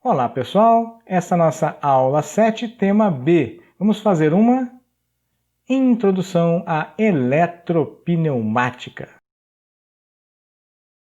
Olá pessoal, essa é a nossa aula 7, tema B. Vamos fazer uma introdução à eletropneumática.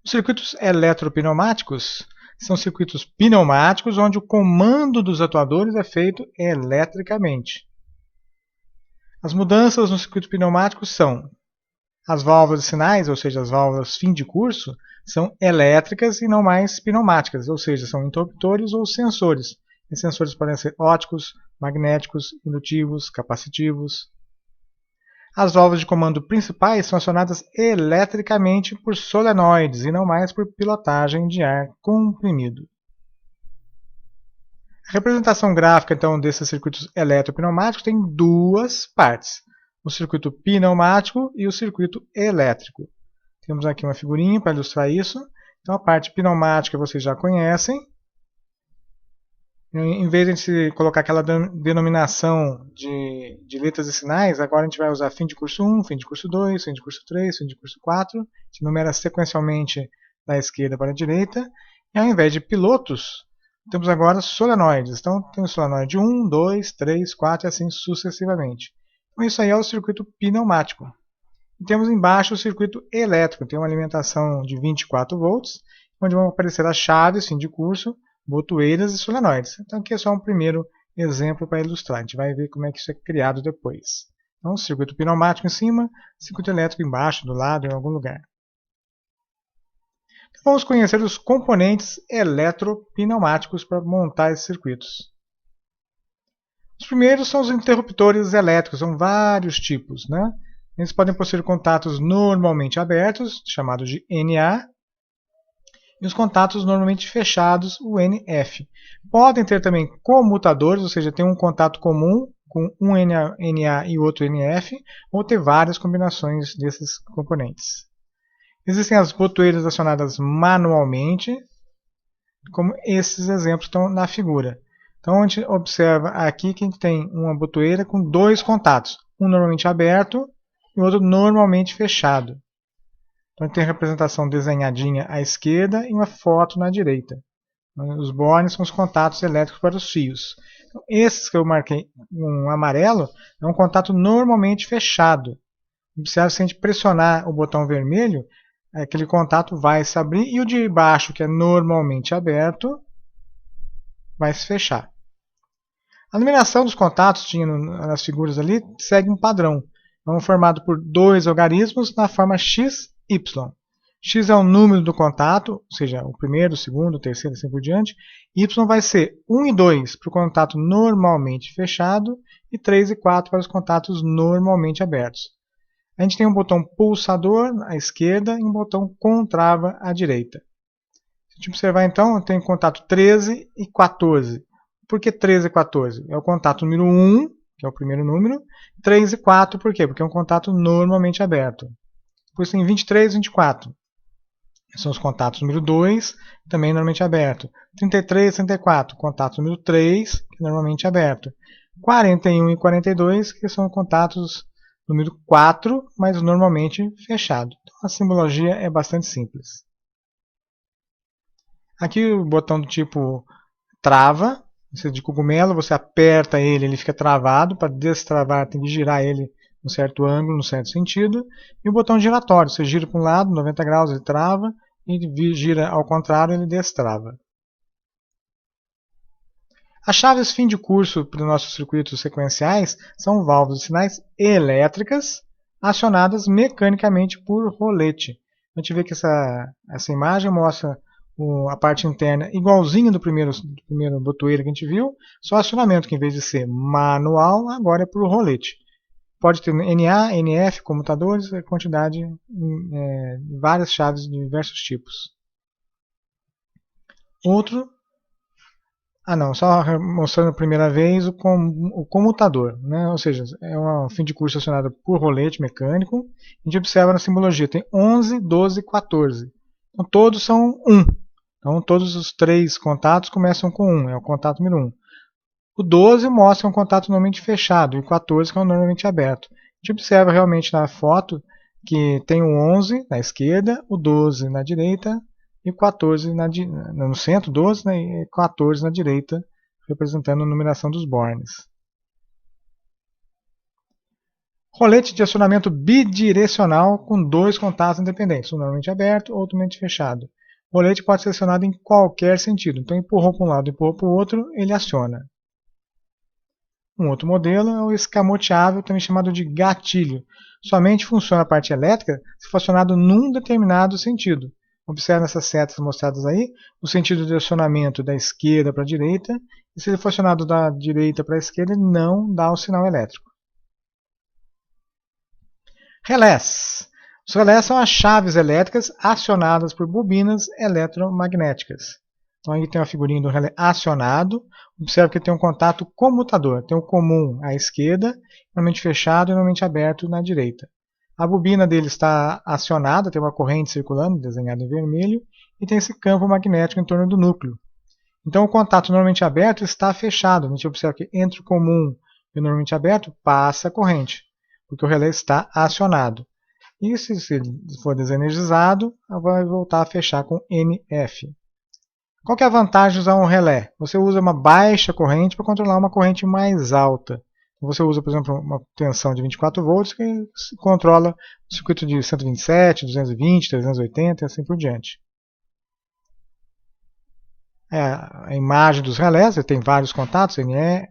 Os circuitos eletropneumáticos são circuitos pneumáticos onde o comando dos atuadores é feito eletricamente. As mudanças no circuito pneumático são: as válvulas de sinais, ou seja, as válvulas fim de curso, são elétricas e não mais pneumáticas, ou seja, são interruptores ou sensores. E sensores podem ser ópticos, magnéticos, indutivos, capacitivos. As válvulas de comando principais são acionadas eletricamente por solenoides e não mais por pilotagem de ar comprimido. A representação gráfica então desses circuitos eletropneumáticos tem duas partes: o circuito pneumático e o circuito elétrico. Temos aqui uma figurinha para ilustrar isso. Então a parte pneumática vocês já conhecem. Em vez de a gente colocar aquela denominação de letras e sinais, agora a gente vai usar fim de curso 1, fim de curso 2, fim de curso 3, fim de curso 4. A gente numera sequencialmente da esquerda para a direita. E ao invés de pilotos, temos agora solenoides. Então temos solenoide 1, 2, 3, 4 e assim sucessivamente. Então isso aí é o circuito pneumático. E temos embaixo o circuito elétrico, tem uma alimentação de 24 volts, onde vão aparecer as chaves, fim de curso, botoeiras e solenoides. Então aqui é só um primeiro exemplo para ilustrar, a gente vai ver como é que isso é criado depois. Então circuito pneumático em cima, circuito elétrico embaixo, do lado, em algum lugar. Então, vamos conhecer os componentes eletropneumáticos para montar esses circuitos. Os primeiros são os interruptores elétricos, são vários tipos, né? Eles podem possuir contatos normalmente abertos, chamados de NA, e os contatos normalmente fechados, o NF. Podem ter também comutadores, ou seja, tem um contato comum com um NA e outro NF, ou ter várias combinações desses componentes. Existem as botoeiras acionadas manualmente, como esses exemplos estão na figura. Então a gente observa aqui que a gente tem uma botoeira com dois contatos, um normalmente aberto e o outro normalmente fechado. Então tem a representação desenhadinha à esquerda e uma foto na direita. Os bornes são os contatos elétricos para os fios. Então, esses que eu marquei um amarelo é um contato normalmente fechado. Observe, se a gente pressionar o botão vermelho, aquele contato vai se abrir e o de baixo, que é normalmente aberto, vai se fechar. A numeração dos contatos, tinha nas figuras ali, segue um padrão. É formado por dois algarismos na forma XY. X é o número do contato, ou seja, o primeiro, o segundo, o terceiro, assim por diante. Y vai ser 1 e 2 para o contato normalmente fechado e 3 e 4 para os contatos normalmente abertos. A gente tem um botão pulsador à esquerda e um botão com trava à direita. Se a gente observar então, tem o contato 13 e 14. Por que 13 e 14? É o contato número 1, que é o primeiro número. 3 e 4, por quê? Porque é um contato normalmente aberto. Depois tem 23 e 24. São os contatos número 2, também normalmente aberto. 33 e 34, contato número 3, que é normalmente aberto. 41 e 42, que são contatos número 4, mas normalmente fechado. Então, a simbologia é bastante simples. Aqui o botão do tipo trava, de cogumelo, você aperta ele, ele fica travado. Para destravar, tem que girar ele num certo ângulo, num certo sentido. E o botão giratório, você gira para um lado, 90 graus, ele trava, e gira ao contrário, ele destrava. As chaves fim de curso para os nossos circuitos sequenciais são válvulas de sinais elétricas acionadas mecanicamente por rolete. A gente vê que essa imagem mostra a parte interna igualzinha do primeiro botoeira que a gente viu, só acionamento que em vez de ser manual, agora é por rolete. Pode ter NA, NF, comutadores, a quantidade, várias chaves de diversos tipos. Outro, só mostrando a primeira vez o comutador, né? Ou seja, é um fim de curso acionado por rolete mecânico. A gente observa na simbologia, tem 11, 12 e 14. Então todos são 1. Então todos os três contatos começam com 1, é o contato número 1. O 12 mostra um contato normalmente fechado e o 14 que é um normalmente aberto. A gente observa realmente na foto que tem o 11 na esquerda, o 12 na direita e 14 no centro, 12, né, e 14 na direita, representando a numeração dos bornes. Rolete de acionamento bidirecional com dois contatos independentes, um normalmente aberto ou totalmente fechado. O rolete pode ser acionado em qualquer sentido, então empurrou para um lado, empurrou para o outro, ele aciona. Um outro modelo é o escamoteável, também chamado de gatilho. Somente funciona a parte elétrica se for acionado num determinado sentido. Observe essas setas mostradas aí, o sentido de acionamento da esquerda para a direita, e se ele for acionado da direita para a esquerda, ele não dá o sinal elétrico. Relés. Os relés são as chaves elétricas acionadas por bobinas eletromagnéticas. Então aí tem uma figurinha do relé acionado. Observe que tem um contato comutador. Tem o comum à esquerda, normalmente fechado e normalmente aberto na direita. A bobina dele está acionada, tem uma corrente circulando, desenhada em vermelho, e tem esse campo magnético em torno do núcleo. Então o contato normalmente aberto está fechado. A gente observa que entre o comum e o normalmente aberto passa a corrente, porque o relé está acionado. E se ele for desenergizado, vai voltar a fechar com NF. Qual que é a vantagem de usar um relé? Você usa uma baixa corrente para controlar uma corrente mais alta. Você usa, por exemplo, uma tensão de 24 volts que controla o circuito de 127, 220, 380 e assim por diante. A imagem dos relés, ele tem vários contatos, NE,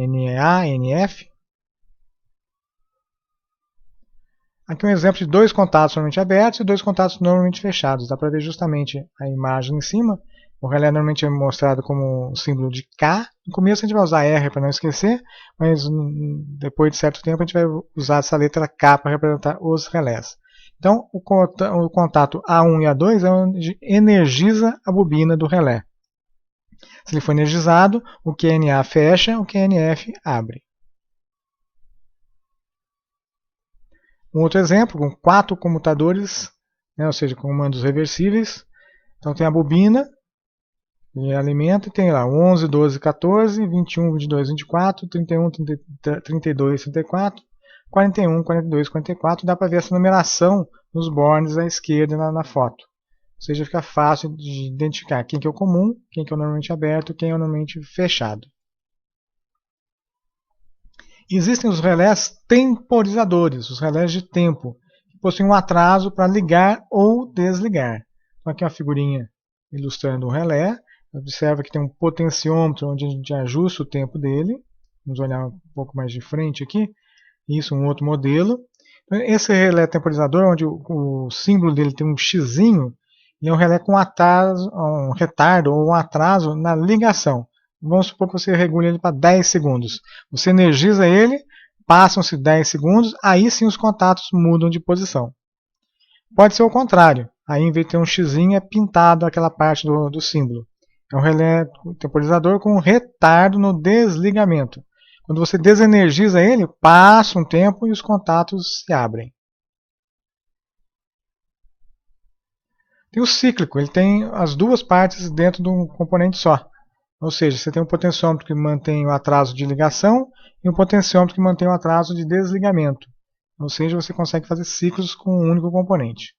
NEA, NF. Aqui um exemplo de dois contatos normalmente abertos e dois contatos normalmente fechados. Dá para ver justamente a imagem em cima. O relé normalmente é mostrado como o símbolo de K. No começo a gente vai usar R para não esquecer, mas depois de certo tempo a gente vai usar essa letra K para representar os relés. Então o contato A1 e A2 é onde energiza a bobina do relé. Se ele for energizado, o QNA fecha, o QNF abre. Um outro exemplo, com 4 comutadores, né, ou seja, comandos reversíveis. Então tem a bobina, e alimenta, e tem lá 11, 12, 14, 21, 22, 24, 31, 32, 34, 41, 42, 44. Dá para ver essa numeração nos bornes à esquerda na foto. Ou seja, fica fácil de identificar quem que é o comum, quem que é o normalmente aberto, quem é o normalmente fechado. Existem os relés temporizadores, os relés de tempo, que possuem um atraso para ligar ou desligar. Então aqui é uma figurinha ilustrando um relé. Observa que tem um potenciômetro onde a gente ajusta o tempo dele. Vamos olhar um pouco mais de frente aqui. Isso, um outro modelo. Esse relé temporizador, onde o símbolo dele tem um xizinho, ele é um relé com atraso, um retardo ou um atraso na ligação. Vamos supor que você regule ele para 10 segundos. Você energiza ele, passam-se 10 segundos, aí sim os contatos mudam de posição. Pode ser o contrário. Aí, em vez de ter um xizinho, é pintado aquela parte do símbolo. É um relé temporizador com um retardo no desligamento. Quando você desenergiza ele, passa um tempo e os contatos se abrem. Tem o cíclico, ele tem as duas partes dentro de um componente só. Ou seja, você tem um potenciômetro que mantém o atraso de ligação e um potenciômetro que mantém o atraso de desligamento. Ou seja, você consegue fazer ciclos com um único componente.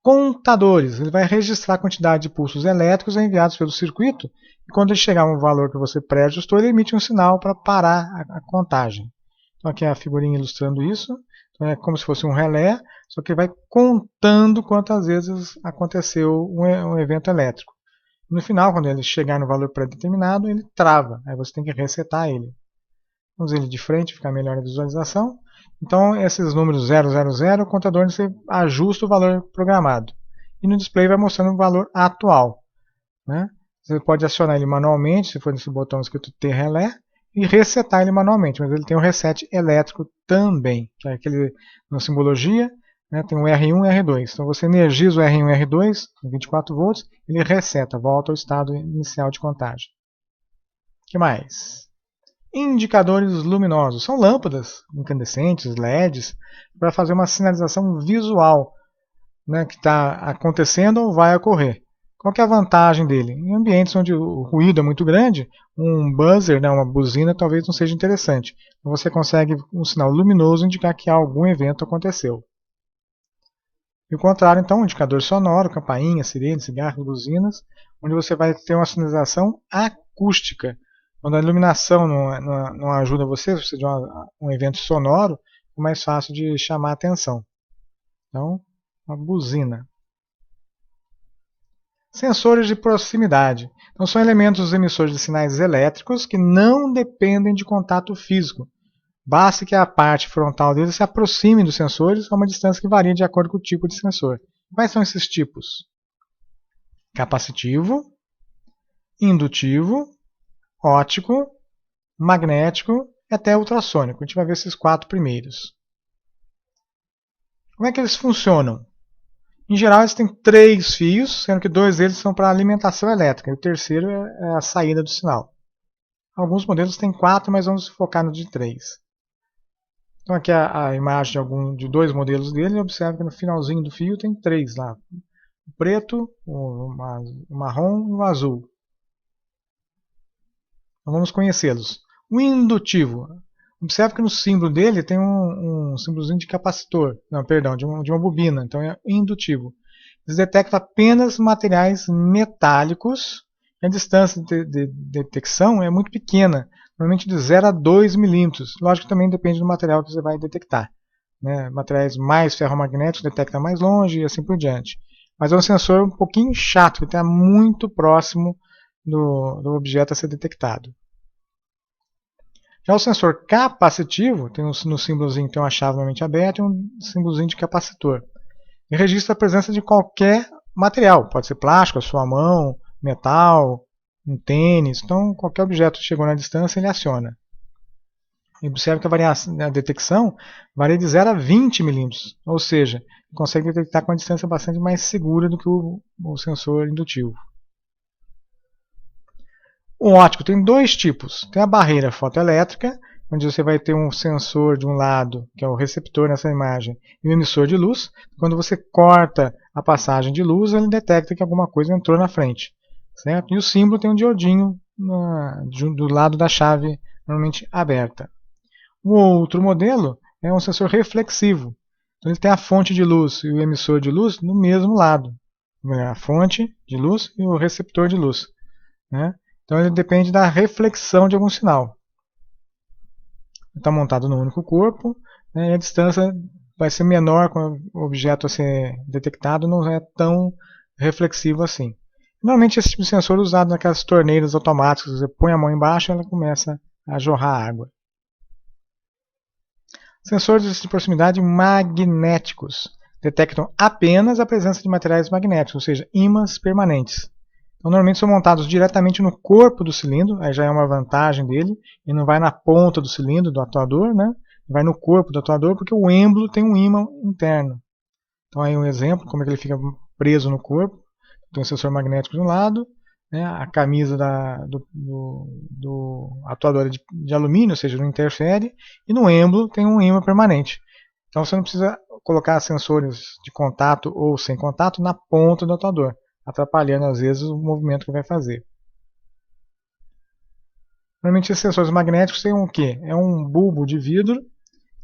Contadores, ele vai registrar a quantidade de pulsos elétricos enviados pelo circuito e quando ele chegar a um valor que você pré-ajustou, ele emite um sinal para parar a contagem. Então aqui é a figurinha ilustrando isso. Então é como se fosse um relé, só que vai contando quantas vezes aconteceu um evento elétrico. No final, quando ele chegar no valor pré-determinado, ele trava. Aí você tem que resetar ele. Vamos ver ele de frente, ficar melhor a visualização. Então, esses números 000, o contador você ajusta o valor programado. E no display vai mostrando o valor atual. Né? Você pode acionar ele manualmente, se for nesse botão escrito T relé, e resetar ele manualmente, mas ele tem um reset elétrico também, que é aquele na simbologia, né, tem o R1 e R2. Então você energiza o R1 e R2, com 24 volts, ele reseta, volta ao estado inicial de contagem. O que mais? Indicadores luminosos. São lâmpadas incandescentes, LEDs, para fazer uma sinalização visual, né, que está acontecendo ou vai ocorrer. Qual que é a vantagem dele? Em ambientes onde o ruído é muito grande, um buzzer, né, uma buzina, talvez não seja interessante. Você consegue um sinal luminoso indicar que algum evento aconteceu. E o contrário, então, indicador sonoro, campainha, sirene, cigarro, buzinas, onde você vai ter uma sinalização acústica. Quando a iluminação não ajuda você, se você de um evento sonoro, é mais fácil de chamar a atenção. Então, uma buzina. Sensores de proximidade. Então, são elementos emissores de sinais elétricos que não dependem de contato físico. Basta que a parte frontal deles se aproxime dos sensores a uma distância que varia de acordo com o tipo de sensor. Quais são esses tipos? Capacitivo, indutivo, óptico, magnético e até ultrassônico. A gente vai ver esses 4 primeiros. Como é que eles funcionam? Em geral, eles têm 3 fios, sendo que 2 deles são para alimentação elétrica e o terceiro é a saída do sinal. Alguns modelos têm 4, mas vamos focar no de 3. Então aqui a imagem de 2 modelos dele, observa que no finalzinho do fio tem 3 lá. O preto, o marrom e o azul. Então vamos conhecê-los. O indutivo. Observe que no símbolo dele tem um símbolozinho de capacitor. Não, perdão, de uma bobina. Então é indutivo. Eles detectam apenas materiais metálicos. E a distância de detecção é muito pequena. Normalmente de 0 a 2 milímetros. Lógico que também depende do material que você vai detectar. Né? Materiais mais ferromagnéticos detectam mais longe e assim por diante. Mas é um sensor um pouquinho chato, que está muito próximo do objeto a ser detectado. Já o sensor capacitivo, tem no símbolozinho tem uma chave normalmente aberta e um símbolozinho de capacitor. Ele registra a presença de qualquer material, pode ser plástico, a sua mão, metal, um tênis, então qualquer objeto que chegou na distância ele aciona. E observe que a detecção varia de 0 a 20 milímetros, ou seja, consegue detectar com uma distância bastante mais segura do que o sensor indutivo. O óptico tem 2 tipos. Tem a barreira fotoelétrica, onde você vai ter um sensor de um lado, que é o receptor nessa imagem, e um emissor de luz. Quando você corta a passagem de luz, ele detecta que alguma coisa entrou na frente. Certo? E o símbolo tem um diodinho do lado da chave, normalmente aberta. O outro modelo é um sensor reflexivo. Então ele tem a fonte de luz e o emissor de luz no mesmo lado. A fonte de luz e o receptor de luz. Né? Então ele depende da reflexão de algum sinal. Está montado no único corpo, né, e a distância vai ser menor quando o objeto a ser detectado não é tão reflexivo assim. Normalmente esse tipo de sensor é usado naquelas torneiras automáticas, você põe a mão embaixo e ela começa a jorrar água. Sensores de proximidade magnéticos detectam apenas a presença de materiais magnéticos, ou seja, ímãs permanentes. Então, normalmente são montados diretamente no corpo do cilindro, aí já é uma vantagem dele, e não vai na ponta do cilindro do atuador, né? Vai no corpo do atuador, porque o êmbolo tem um ímã interno. Então aí um exemplo, como é que ele fica preso no corpo. Tem um sensor magnético de um lado, né? A camisa do atuador é de alumínio, ou seja, não interfere, e no êmbolo tem um ímã permanente. Então você não precisa colocar sensores de contato ou sem contato na ponta do atuador, atrapalhando às vezes o movimento que vai fazer. Normalmente esses sensores magnéticos têm um quê? É um bulbo de vidro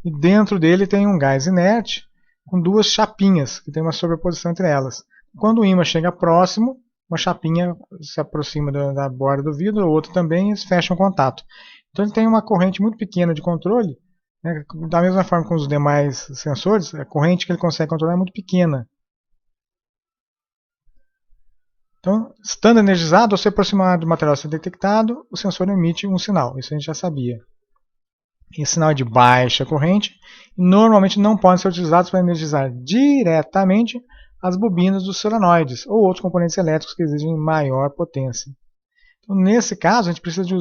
e dentro dele tem um gás inerte com 2 chapinhas, que tem uma sobreposição entre elas. Quando o ímã chega próximo, uma chapinha se aproxima da borda do vidro, o outro também, e eles fecham o contato. Então ele tem uma corrente muito pequena de controle, né? Da mesma forma que os demais sensores, a corrente que ele consegue controlar é muito pequena. Então, estando energizado, ao se aproximar do material a ser detectado, o sensor emite um sinal. Isso a gente já sabia. Esse sinal é de baixa corrente e normalmente não podem ser utilizados para energizar diretamente as bobinas dos solenoides ou outros componentes elétricos que exigem maior potência. Então, nesse caso, a gente precisa de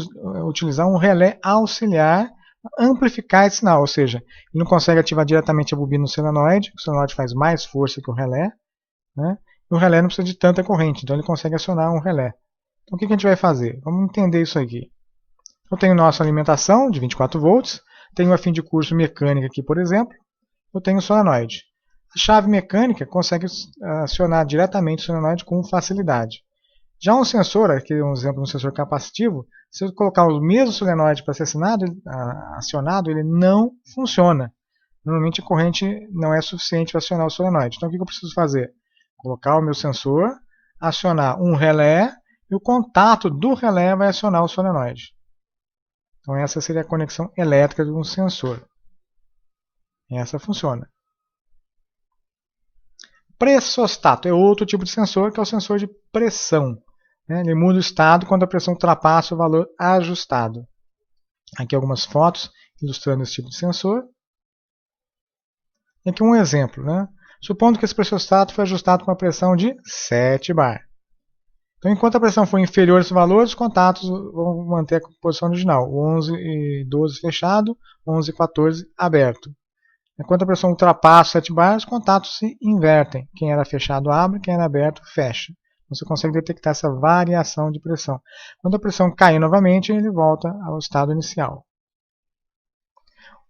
utilizar um relé auxiliar para amplificar esse sinal, ou seja, ele não consegue ativar diretamente a bobina no solenoide, o solenoide faz mais força que o relé, né? E o relé não precisa de tanta corrente, então ele consegue acionar um relé. Então o que a gente vai fazer? Vamos entender isso aqui. Eu tenho nossa alimentação de 24 volts, tenho a fim de curso mecânica aqui, por exemplo, eu tenho o solenoide. A chave mecânica consegue acionar diretamente o solenoide com facilidade. Já um sensor, aqui é um exemplo de um sensor capacitivo, se eu colocar o mesmo solenoide para ser acionado, ele não funciona. normalmente a corrente não é suficiente para acionar o solenoide. Então o que eu preciso fazer? Colocar o meu sensor, acionar um relé, e o contato do relé vai acionar o solenoide. Então essa seria a conexão elétrica de um sensor. Essa funciona. Pressostato é outro tipo de sensor, que é o sensor de pressão. Ele muda o estado quando a pressão ultrapassa o valor ajustado. Aqui algumas fotos ilustrando esse tipo de sensor. Aqui um exemplo. Supondo que esse pressostato foi ajustado com uma pressão de 7 bar. Então, enquanto a pressão for inferior a esse valor, os contatos vão manter a posição original. 11 e 12 fechado, 11 e 14 aberto. Enquanto a pressão ultrapassa 7 bar, os contatos se invertem. Quem era fechado abre, quem era aberto fecha. Você consegue detectar essa variação de pressão. Quando a pressão cair novamente, ele volta ao estado inicial.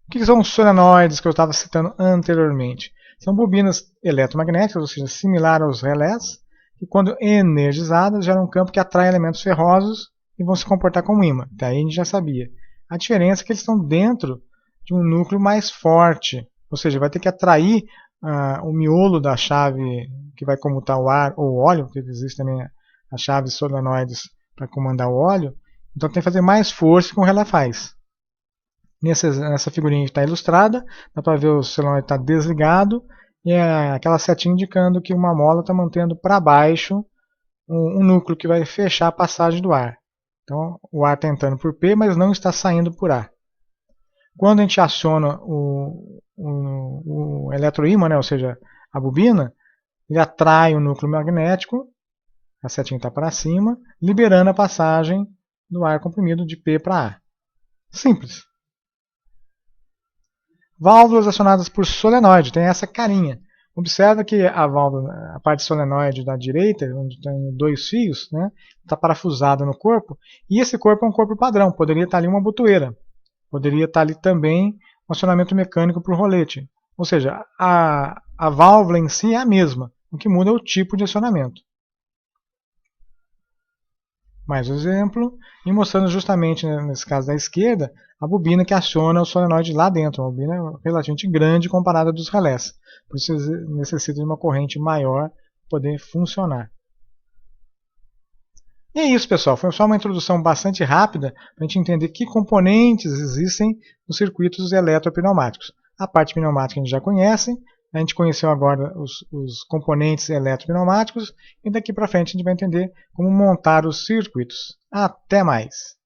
O que são os solenoides que eu estava citando anteriormente? São bobinas eletromagnéticas, ou seja, similar aos relés, que quando energizadas geram um campo que atrai elementos ferrosos e vão se comportar como ímã. Daí a gente já sabia. A diferença é que eles estão dentro de um núcleo mais forte, ou seja, vai ter que atrair o miolo da chave que vai comutar o ar ou o óleo, porque existe também as chaves solenoides para comandar o óleo, então tem que fazer mais força que o relé faz. Nessa figurinha que está ilustrada, dá para ver o solenoide está desligado e aquela setinha indicando que uma mola está mantendo para baixo um núcleo que vai fechar a passagem do ar. Então o ar está entrando por P, mas não está saindo por A. Quando a gente aciona o eletroímã, ou seja, a bobina, ele atrai o núcleo magnético, a setinha está para cima, liberando a passagem do ar comprimido de P para A. Simples. Válvulas acionadas por solenoide, tem essa carinha. Observa que a válvula, a parte solenoide da direita, onde tem 2 fios, está parafusada no corpo, e esse corpo é um corpo padrão, poderia estar ali uma botoeira, poderia estar ali também um acionamento mecânico para o rolete. Ou seja, a válvula em si é a mesma, o que muda é o tipo de acionamento. Mais um exemplo, e mostrando justamente, nesse caso da esquerda, a bobina que aciona o solenoide lá dentro. Uma bobina relativamente grande comparada dos relés. Por isso necessita de uma corrente maior para poder funcionar. E é isso, pessoal. Foi só uma introdução bastante rápida para a gente entender que componentes existem nos circuitos eletropneumáticos. A parte pneumática a gente já conhece, a gente conheceu agora os componentes eletropneumáticos e daqui para frente a gente vai entender como montar os circuitos. Até mais!